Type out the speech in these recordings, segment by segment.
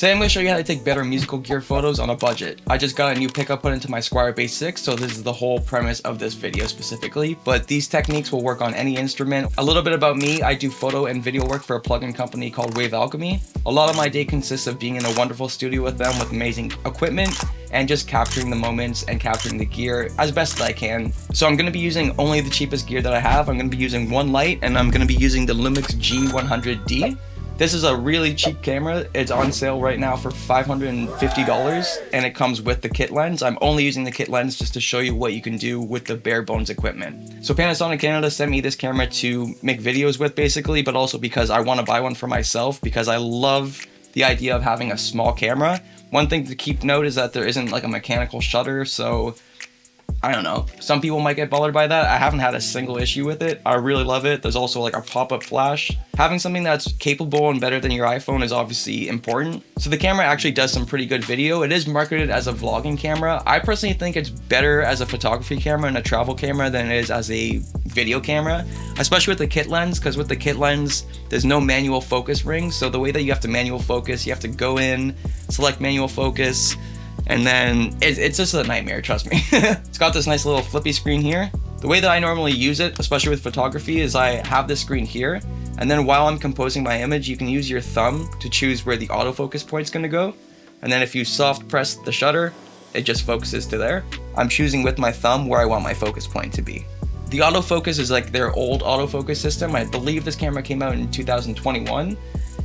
Today I'm going to show you how to take better musical gear photos on a budget. I just got a new pickup put into my Squire Base 6, so this is the whole premise of this video specifically, but these techniques will work on any instrument. A little bit about me, I do photo and video work for a plugin company called Wave Alchemy. A lot of my day consists of being in a wonderful studio with them with amazing equipment and just capturing the moments and capturing the gear as best as I can. So I'm going to be using only the cheapest gear that I have. I'm going to be using one light and I'm going to be using the Lumix G100D. This is a really cheap camera. It's on sale right now for $550 and it comes with the kit lens. I'm only using the kit lens just to show you what you can do with the bare bones equipment. So Panasonic Canada sent me this camera to make videos with basically, but also because I want to buy one for myself because I love the idea of having a small camera. One thing to keep note is that there isn't like a mechanical shutter, so I don't know. Some people might get bothered by that. I haven't had a single issue with it. I really love it. There's also like a pop-up flash. Having something that's capable and better than your iPhone is obviously important. So the camera actually does some pretty good video. It is marketed as a vlogging camera. I personally think it's better as a photography camera and a travel camera than it is as a video camera, especially with the kit lens, because with the kit lens, there's no manual focus ring. So the way that you have to manual focus, you have to go in, select manual focus, and then it's just a nightmare, trust me. It's got this nice little flippy screen here. The way that I normally use it, especially with photography, is I have this screen here, and then while I'm composing my image, you can use your thumb to choose where the autofocus point's gonna go. And then if you soft press the shutter, it just focuses to there. I'm choosing with my thumb where I want my focus point to be. The autofocus is like their old autofocus system. I believe this camera came out in 2021.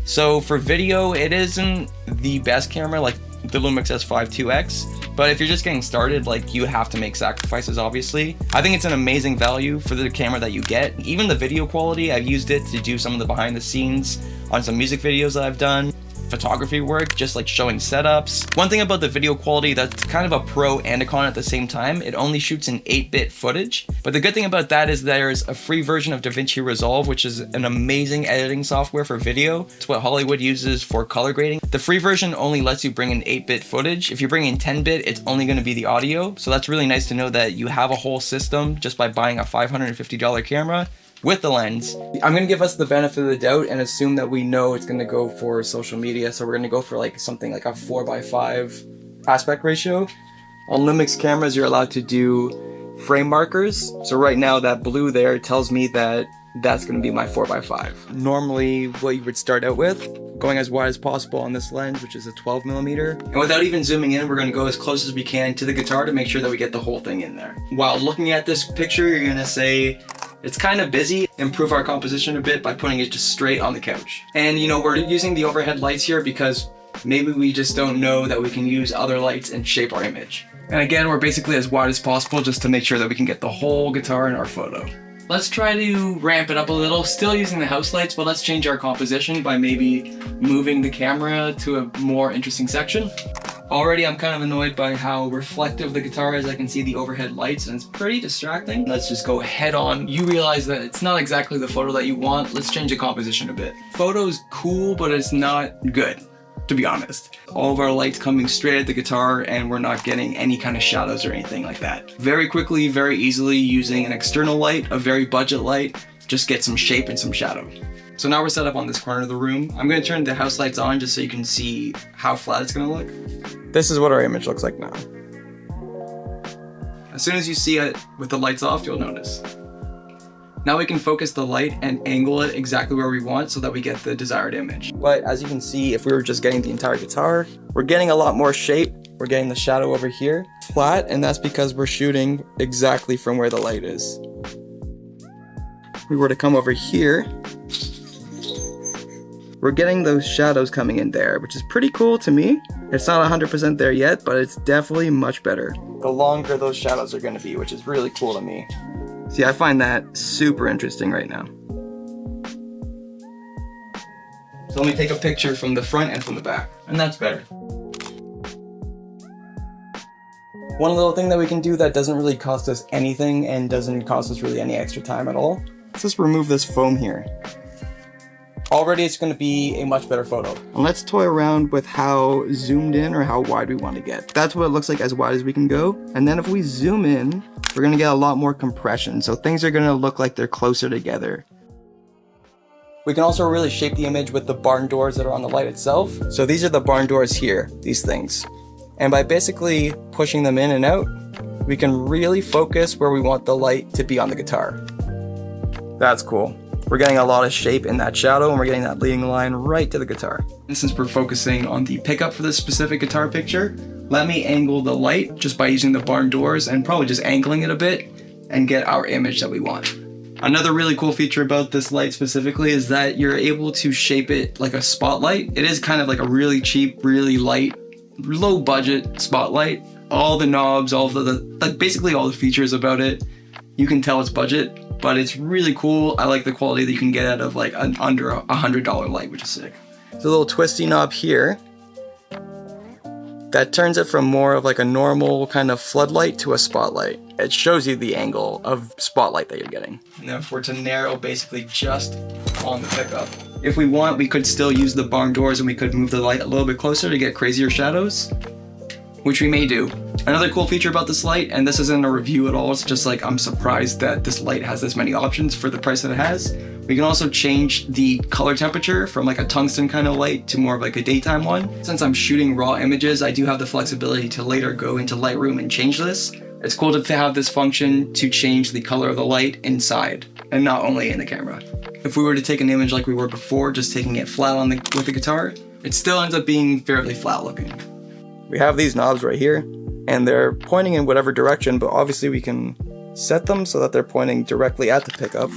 So for video, it isn't the best camera like the Lumix S5 2X, but if you're just getting started, like, you have to make sacrifices, obviously. I think it's an amazing value for the camera that you get. Even the video quality, I've used it to do some of the behind the scenes on some music videos that I've done. Photography work, just like showing setups. One thing about the video quality that's kind of a pro and a con at the same time, it only shoots in 8-bit footage. But the good thing about that is there's a free version of DaVinci Resolve, which is an amazing editing software for video. It's what Hollywood uses for color grading. The free version only lets you bring in 8-bit footage. If you bring in 10-bit, it's only going to be the audio. So that's really nice to know that you have a whole system just by buying a $550 camera with the lens. I'm gonna give us the benefit of the doubt and assume that we know it's gonna go for social media, so we're gonna go for like something like a 4:5 aspect ratio. On Lumix cameras, you're allowed to do frame markers. So right now, that blue there tells me that that's gonna be my 4:5. Normally, what you would start out with, going as wide as possible on this lens, which is a 12mm. And without even zooming in, we're gonna go as close as we can to the guitar to make sure that we get the whole thing in there. While looking at this picture, you're gonna say, it's kind of busy. Improve our composition a bit by putting it just straight on the couch. And you know, we're using the overhead lights here because maybe we just don't know that we can use other lights and shape our image. And again, we're basically as wide as possible just to make sure that we can get the whole guitar in our photo. Let's try to ramp it up a little, still using the house lights, but let's change our composition by maybe moving the camera to a more interesting section. Already I'm kind of annoyed by how reflective the guitar is. I can see the overhead lights and it's pretty distracting. Let's just go head on. You realize that it's not exactly the photo that you want. Let's change the composition a bit. Photo's cool, but it's not good, to be honest. All of our lights coming straight at the guitar and we're not getting any kind of shadows or anything like that. Very quickly, very easily, using an external light, a very budget light, just get some shape and some shadow. So now we're set up on this corner of the room. I'm gonna turn the house lights on just so you can see how flat it's gonna look. This is what our image looks like now. As soon as you see it with the lights off, you'll notice. Now we can focus the light and angle it exactly where we want so that we get the desired image. But as you can see, if we were just getting the entire guitar, we're getting a lot more shape. We're getting the shadow over here flat, and that's because we're shooting exactly from where the light is. If we were to come over here, we're getting those shadows coming in there, which is pretty cool to me. It's not 100% there yet, but it's definitely much better. The longer those shadows are gonna be, which is really cool to me. See, I find that super interesting right now. So let me take a picture from the front and from the back, and that's better. One little thing that we can do that doesn't really cost us anything and doesn't cost us really any extra time at all, let's just remove this foam here. Already it's going to be a much better photo. And let's toy around with how zoomed in or how wide we want to get. That's what it looks like, as wide as we can go. And then if we zoom in, we're going to get a lot more compression. So things are going to look like they're closer together. We can also really shape the image with the barn doors that are on the light itself. So these are the barn doors here, these things. And by basically pushing them in and out, we can really focus where we want the light to be on the guitar. That's cool. We're getting a lot of shape in that shadow, and we're getting that leading line right to the guitar. And since we're focusing on the pickup for this specific guitar picture, let me angle the light just by using the barn doors and probably just angling it a bit and get our image that we want. Another really cool feature about this light specifically is that you're able to shape it like a spotlight. It is kind of like a really cheap, really light, low budget spotlight. All the knobs, all of like basically all the features about it, you can tell it's budget, but it's really cool. I like the quality that you can get out of like an under $100 light, which is sick. There's a little twisty knob here that turns it from more of like a normal kind of floodlight to a spotlight. It shows you the angle of spotlight that you're getting. Now if we're to narrow basically just on the pickup, if we want, we could still use the barn doors and we could move the light a little bit closer to get crazier shadows, which we may do. Another cool feature about this light, and this isn't a review at all, it's just like I'm surprised that this light has this many options for the price that it has. We can also change the color temperature from like a tungsten kind of light to more of like a daytime one. Since I'm shooting raw images, I do have the flexibility to later go into Lightroom and change this. It's cool to have this function to change the color of the light inside and not only in the camera. If we were to take an image like we were before, just taking it flat on with the guitar, it still ends up being fairly flat looking. We have these knobs right here, and they're pointing in whatever direction, but obviously we can set them so that they're pointing directly at the pickup,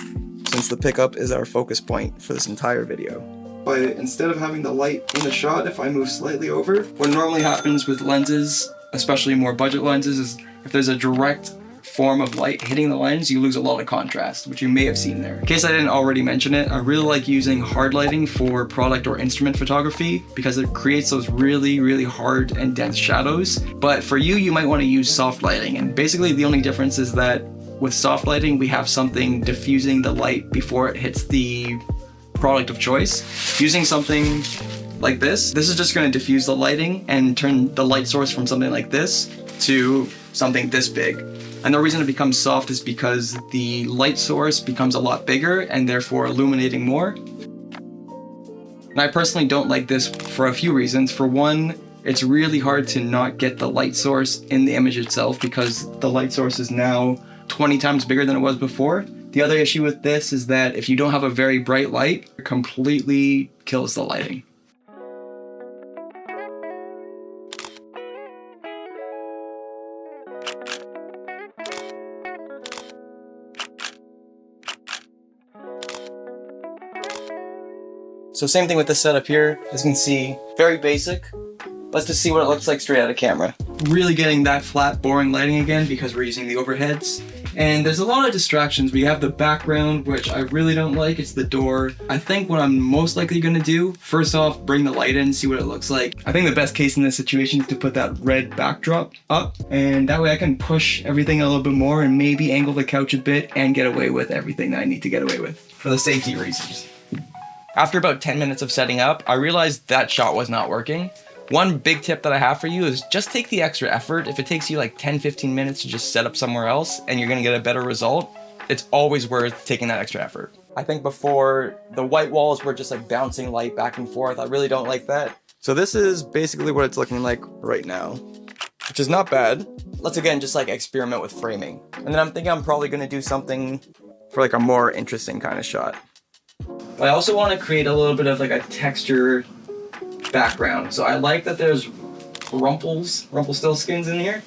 since the pickup is our focus point for this entire video. But instead of having the light in the shot, if I move slightly over, what normally happens with lenses, especially more budget lenses, is if there's a direct form of light hitting the lens, you lose a lot of contrast, which you may have seen there. In case I didn't already mention it, I really like using hard lighting for product or instrument photography because it creates those really, really hard and dense shadows. But for you, you might want to use soft lighting. And basically the only difference is that with soft lighting, we have something diffusing the light before it hits the product of choice. Using something like this is just going to diffuse the lighting and turn the light source from something like this to something this big. And the reason it becomes soft is because the light source becomes a lot bigger and therefore illuminating more. And I personally don't like this for a few reasons. For one, it's really hard to not get the light source in the image itself because the light source is now 20 times bigger than it was before. The other issue with this is that if you don't have a very bright light, it completely kills the lighting. So same thing with this setup here. As you can see, very basic. Let's just see what it looks like straight out of camera. Really getting that flat, boring lighting again because we're using the overheads. And there's a lot of distractions. We have the background, which I really don't like. It's the door. I think what I'm most likely gonna do, first off, bring the light in, see what it looks like. I think the best case in this situation is to put that red backdrop up, and that way I can push everything a little bit more and maybe angle the couch a bit and get away with everything that I need to get away with for the safety reasons. After about 10 minutes of setting up, I realized that shot was not working. One big tip that I have for you is just take the extra effort. If it takes you like 10-15 minutes to just set up somewhere else and you're gonna get a better result, it's always worth taking that extra effort. I think before, the white walls were just like bouncing light back and forth. I really don't like that. So this is basically what it's looking like right now, which is not bad. Let's again just like experiment with framing. And then I'm thinking I'm probably gonna do something for like a more interesting kind of shot. I also want to create a little bit of like a texture background. So I like that there's Rumpelstiltskins in here.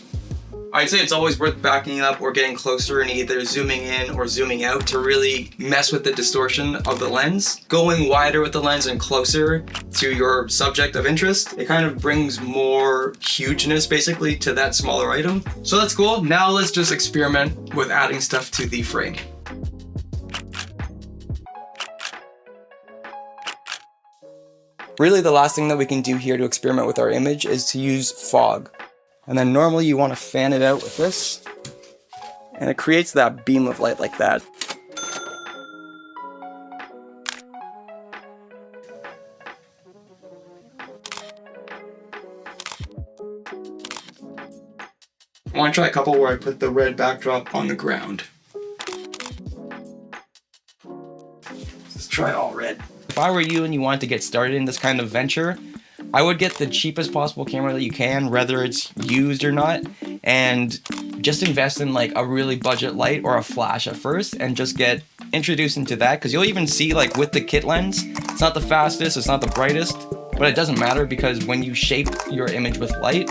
I'd say it's always worth backing up or getting closer and either zooming in or zooming out to really mess with the distortion of the lens. Going wider with the lens and closer to your subject of interest, it kind of brings more hugeness basically to that smaller item. So that's cool. Now let's just experiment with adding stuff to the frame. Really, the last thing that we can do here to experiment with our image is to use fog. And then normally you want to fan it out with this, and it creates that beam of light like that. I want to try a couple where I put the red backdrop on the ground. Let's try all red. If I were you and you wanted to get started in this kind of venture, I would get the cheapest possible camera that you can, whether it's used or not, and just invest in like a really budget light or a flash at first and just get introduced into that, because you'll even see like with the kit lens, it's not the fastest, it's not the brightest, but it doesn't matter because when you shape your image with light,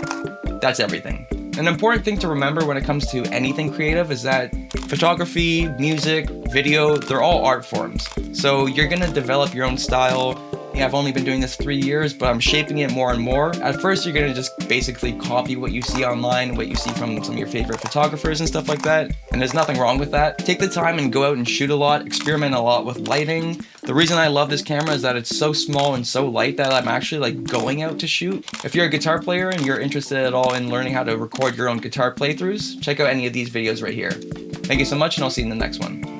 that's everything. An important thing to remember when it comes to anything creative is that photography, music, video, they're all art forms. So you're gonna develop your own style. I've only been doing this 3 years, but I'm shaping it more and more. At first, you're gonna just basically copy what you see online, what you see from some of your favorite photographers and stuff like that. And there's nothing wrong with that. Take the time and go out and shoot a lot, experiment a lot with lighting. The reason I love this camera is that it's so small and so light that I'm actually like going out to shoot. If you're a guitar player and you're interested at all in learning how to record your own guitar playthroughs, check out any of these videos right here. Thank you so much, and I'll see you in the next one.